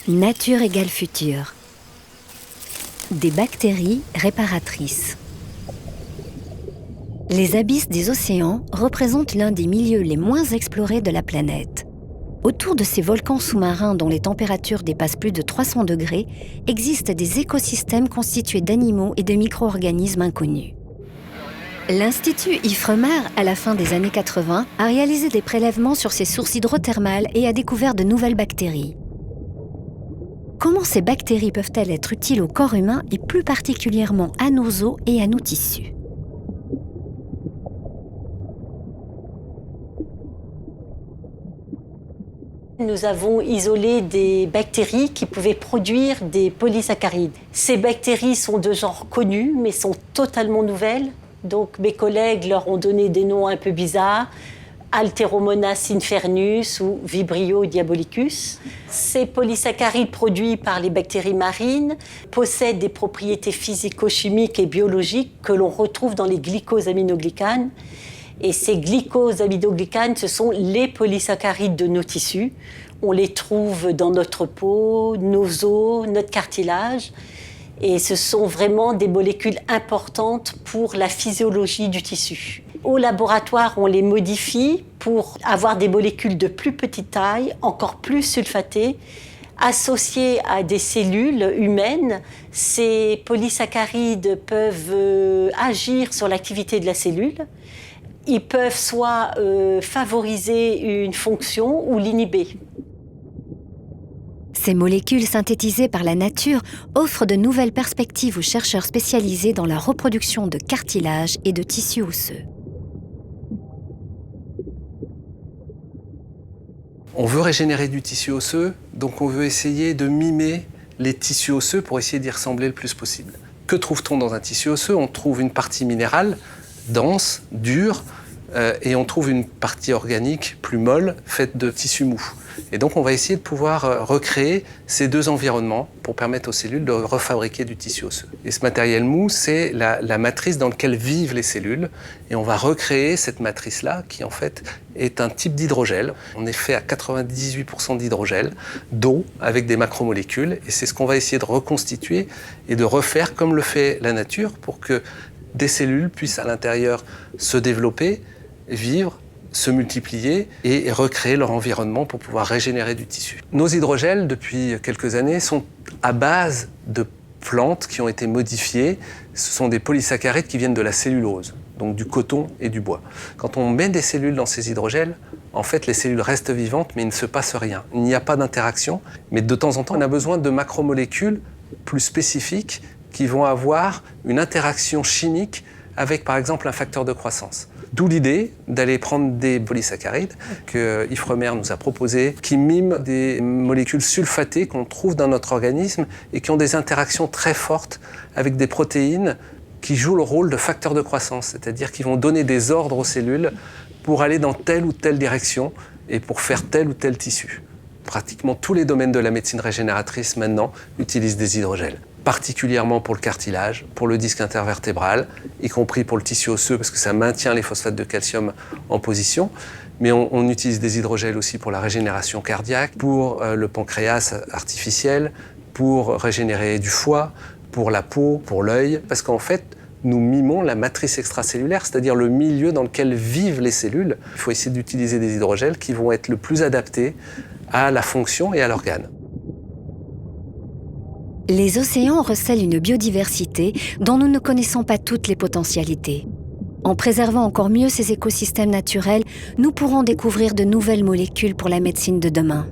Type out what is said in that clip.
Nature égale futur. Des bactéries réparatrices. Les abysses des océans représentent l'un des milieux les moins explorés de la planète. Autour de ces volcans sous-marins dont les températures dépassent plus de 300 degrés, existent des écosystèmes constitués d'animaux et de micro-organismes inconnus. L'Institut Ifremer, à la fin des années 80, a réalisé des prélèvements sur ces sources hydrothermales et a découvert de nouvelles bactéries. Comment ces bactéries peuvent-elles être utiles au corps humain et plus particulièrement à nos os et à nos tissus ? Nous avons isolé des bactéries qui pouvaient produire des polysaccharides. Ces bactéries sont de genre connu, mais sont totalement nouvelles. Donc mes collègues leur ont donné des noms un peu bizarres. Alteromonas infernus ou Vibrio diabolicus. Ces polysaccharides produits par les bactéries marines possèdent des propriétés physico-chimiques et biologiques que l'on retrouve dans les glycosaminoglycanes. Et ces glycosaminoglycanes, ce sont les polysaccharides de nos tissus. On les trouve dans notre peau, nos os, notre cartilage. Et ce sont vraiment des molécules importantes pour la physiologie du tissu. Au laboratoire, on les modifie pour avoir des molécules de plus petite taille, encore plus sulfatées, associées à des cellules humaines. Ces polysaccharides peuvent agir sur l'activité de la cellule. Ils peuvent soit favoriser une fonction ou l'inhiber. Ces molécules synthétisées par la nature offrent de nouvelles perspectives aux chercheurs spécialisés dans la reproduction de cartilage et de tissus osseux. On veut régénérer du tissu osseux, donc on veut essayer de mimer les tissus osseux pour essayer d'y ressembler le plus possible. Que trouve-t-on dans un tissu osseux ? On trouve une partie minérale, dense, dure, et on trouve une partie organique plus molle, faite de tissu mou. Et donc on va essayer de pouvoir recréer ces deux environnements pour permettre aux cellules de refabriquer du tissu osseux. Et ce matériel mou, c'est la matrice dans laquelle vivent les cellules. Et on va recréer cette matrice-là, qui en fait est un type d'hydrogel. On est fait à 98% d'hydrogel, d'eau, avec des macromolécules. Et c'est ce qu'on va essayer de reconstituer et de refaire comme le fait la nature pour que des cellules puissent à l'intérieur se développer, vivre, se multiplier et recréer leur environnement pour pouvoir régénérer du tissu. Nos hydrogels, depuis quelques années, sont à base de plantes qui ont été modifiées. Ce sont des polysaccharides qui viennent de la cellulose, donc du coton et du bois. Quand on met des cellules dans ces hydrogels, en fait, les cellules restent vivantes, mais il ne se passe rien. Il n'y a pas d'interaction, mais de temps en temps, on a besoin de macromolécules plus spécifiques qui vont avoir une interaction chimique avec, par exemple, un facteur de croissance. D'où l'idée d'aller prendre des polysaccharides que Ifremer nous a proposés, qui miment des molécules sulfatées qu'on trouve dans notre organisme et qui ont des interactions très fortes avec des protéines qui jouent le rôle de facteurs de croissance, c'est-à-dire qui vont donner des ordres aux cellules pour aller dans telle ou telle direction et pour faire tel ou tel tissu. Pratiquement tous les domaines de la médecine régénératrice maintenant utilisent des hydrogels, particulièrement pour le cartilage, pour le disque intervertébral, y compris pour le tissu osseux parce que ça maintient les phosphates de calcium en position. Mais on utilise des hydrogels aussi pour la régénération cardiaque, pour le pancréas artificiel, pour régénérer du foie, pour la peau, pour l'œil, parce qu'en fait, nous mimons la matrice extracellulaire, c'est-à-dire le milieu dans lequel vivent les cellules. Il faut essayer d'utiliser des hydrogels qui vont être le plus adaptés à la fonction et à l'organe. Les océans recèlent une biodiversité dont nous ne connaissons pas toutes les potentialités. En préservant encore mieux ces écosystèmes naturels, nous pourrons découvrir de nouvelles molécules pour la médecine de demain.